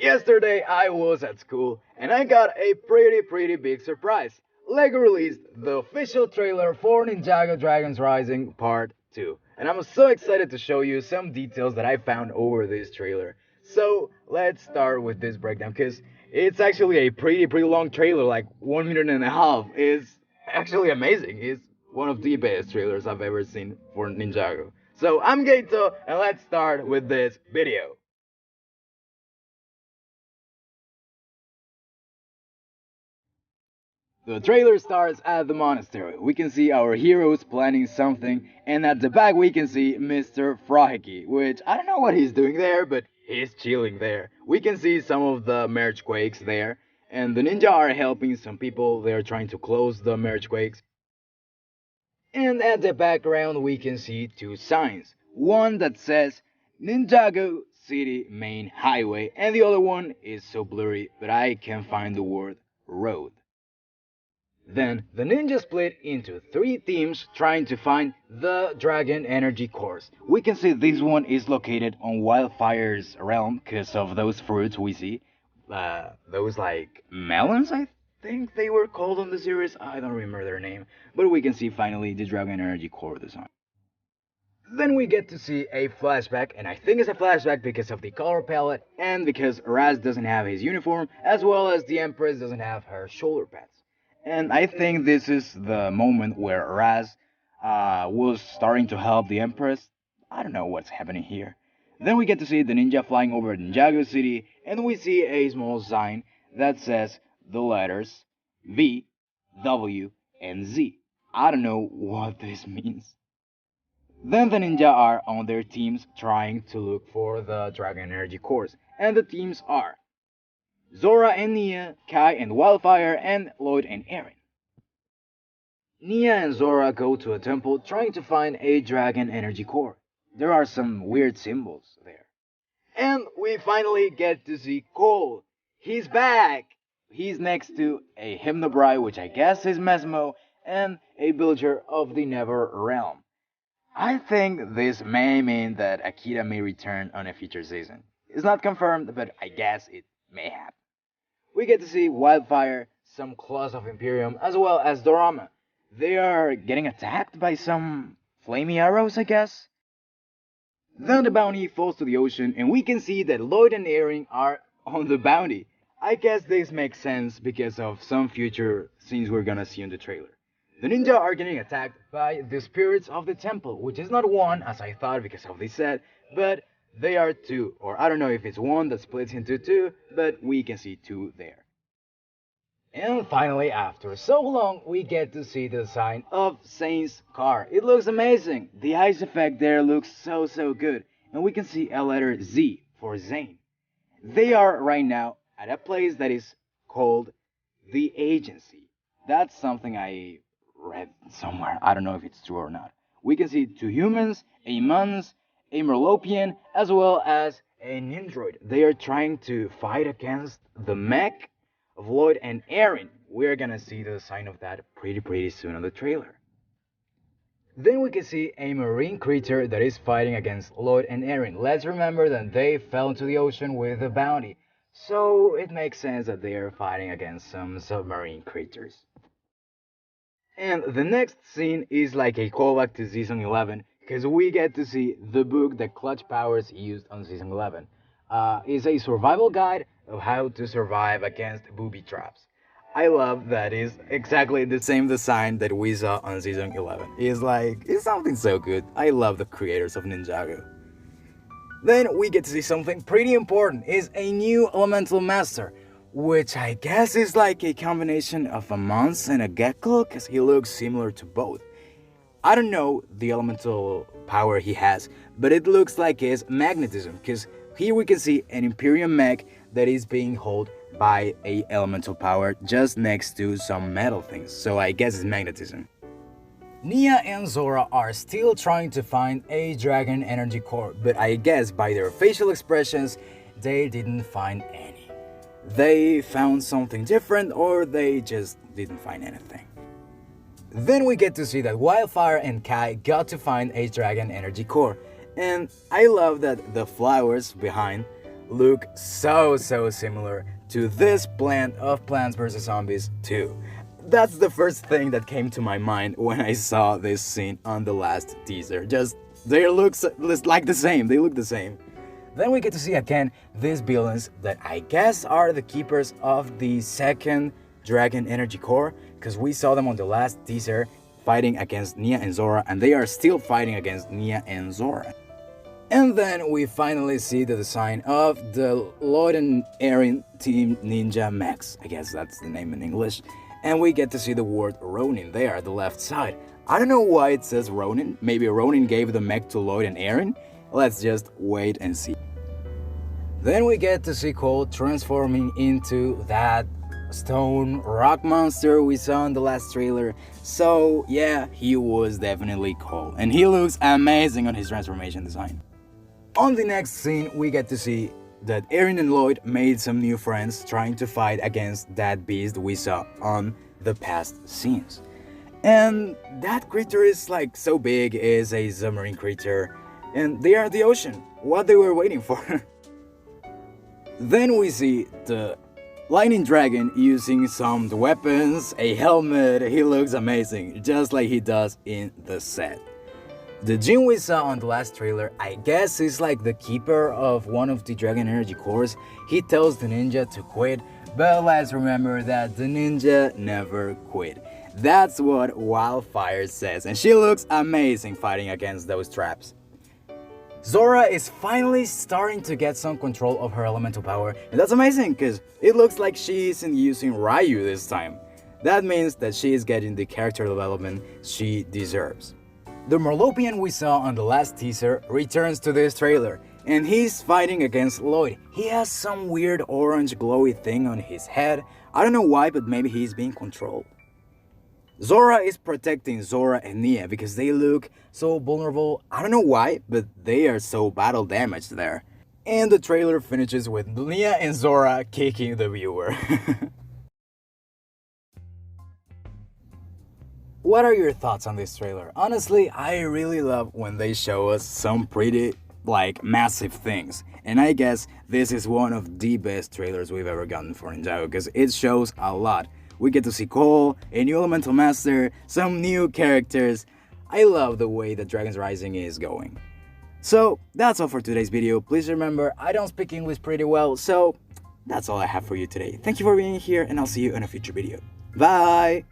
Yesterday I was at school and I got a pretty big surprise. LEGO released the official trailer for Ninjago Dragons Rising Part 2. And I'm so excited to show you some details that I found over this trailer. So let's start with this breakdown because it's actually a pretty long trailer, like 1 minute and a half. It's actually amazing. It's one of the best trailers I've ever seen for Ninjago. So I'm Gato and let's start with this video. The trailer starts at the monastery. We can see our heroes planning something, and at the back we can see Mr. Frahiki, which I don't know what he's doing there, but he's chilling there. We can see some of the merge quakes there, and the ninja are helping some people. They're trying to close the merge quakes. And at the background we can see two signs. One that says Ninjago City Main Highway, and the other one is so blurry, but I can find the word road. Then the ninja split into three teams trying to find the dragon energy cores. We can see this one is located on Wildfire's realm because of those fruits we see. Those like melons, I think they were called on the series. I don't remember their name. But we can see finally the dragon energy core design. Then we get to see a flashback, and I think it's a flashback because of the color palette and because Raz doesn't have his uniform, as well as the Empress doesn't have her shoulder pads. And I think this is the moment where Raz was starting to help the Empress. I don't know what's happening here. Then we get to see the ninja flying over Ninjago City, and we see a small sign that says the letters V, W, and Z. I don't know what this means. Then the ninja are on their teams trying to look for the dragon energy cores, and the teams are Zora and Nia, Kai and Wildfire, and Lloyd and Aaron. Nia and Zora go to a temple trying to find a dragon energy core. There are some weird symbols there. And we finally get to see Cole. He's back! He's next to a Hypnobrai, which I guess is Mesmo, and a villager of the Never Realm. I think this may mean that Akira may return on a future season. It's not confirmed, but I guess it may happen. We get to see Wildfire, some claws of Imperium, as well as Dorama. They are getting attacked by some flamey arrows, I guess. Then the bounty falls to the ocean, and we can see that Lloyd and Erin are on the bounty. I guess this makes sense because of some future scenes we're gonna see in the trailer. The ninja are getting attacked by the spirits of the temple, which is not one, as I thought because of the set, but they are two, or I don't know if it's one that splits into two, but we can see two there. And finally, after so long, we get to see the design of Zane's car. It looks amazing. The ice effect there looks so good. And we can see a letter Z for Zane. They are right now at a place that is called the Agency. That's something I read somewhere. I don't know if it's true or not. We can see two humans, a Mons, a Merlopian, as well as an android. They are trying to fight against the mech of Lloyd and Aaron. We're gonna see the sign of that pretty soon on the trailer. Then we can see a marine creature that is fighting against Lloyd and Aaron. Let's remember that they fell into the ocean with a bounty, so it makes sense that they are fighting against some submarine creatures. And the next scene is like a callback to season 11 because we get to see the book that Clutch Powers used on season 11. It's a survival guide of how to survive against booby traps. I love that it's exactly the same design that we saw on season 11. It's something so good. I love the creators of Ninjago. Then we get to see something pretty important. Is a new elemental master, which I guess is like a combination of a Mons and a Gecko because he looks similar to both. I don't know the elemental power he has, but it looks like it's magnetism because here we can see an Imperium mech that is being held by a elemental power just next to some metal things, so I guess it's magnetism. Nia and Zora are still trying to find a dragon energy core, but I guess by their facial expressions, they didn't find any. They found something different or they just didn't find anything. Then we get to see that Wildfire and Kai got to find a dragon energy core, and I love that the flowers behind look so similar to this plant of Plants vs Zombies 2. That's the first thing that came to my mind when I saw this scene on the last teaser. Just, they look like the same, they look the same. Then we get to see again these villains that I guess are the keepers of the second Dragon Energy Core, because we saw them on the last teaser fighting against Nia and Zora, and they are still fighting against Nia and Zora. And then we finally see the design of the Lloyd and Erin Team Ninja Mechs. I guess that's the name in English. And we get to see the word Ronin there at the left side. I don't know why it says Ronin. Maybe Ronin gave the mech to Lloyd and Erin. Let's just wait and see. Then we get to see Cole transforming into that stone rock monster we saw in the last trailer. So yeah, he was definitely Cole. And he looks amazing on his transformation design. On the next scene, we get to see that Erin and Lloyd made some new friends trying to fight against that beast we saw on the past scenes. And that creature is like so big, is a submarine creature, and they are in the ocean. What they were waiting for. Then we see the Lightning Dragon using some weapons, a helmet. He looks amazing, just like he does in the set. The Jin we saw on the last trailer, I guess is like the keeper of one of the Dragon Energy Cores. He tells the ninja to quit, but let's remember that the ninja never quit. That's what Wildfire says, and she looks amazing fighting against those traps. Zora is finally starting to get some control of her elemental power, and that's amazing because it looks like she isn't using Ryu this time. That means that she is getting the character development she deserves. The Merlopian we saw on the last teaser returns to this trailer, and he's fighting against Lloyd. He has some weird orange glowy thing on his head. I don't know why, but maybe he's being controlled. Zora is protecting Zora and Nia because they look so vulnerable. I don't know why, but they are so battle damaged there. And the trailer finishes with Nia and Zora kicking the viewer. What are your thoughts on this trailer? Honestly, I really love when they show us some pretty, massive things. And I guess this is one of the best trailers we've ever gotten for Ninjago because it shows a lot. We get to see Cole, a new Elemental Master, some new characters. I love the way that Dragon's Rising is going. So, that's all for today's video. Please remember, I don't speak English pretty well, so that's all I have for you today. Thank you for being here, and I'll see you in a future video. Bye!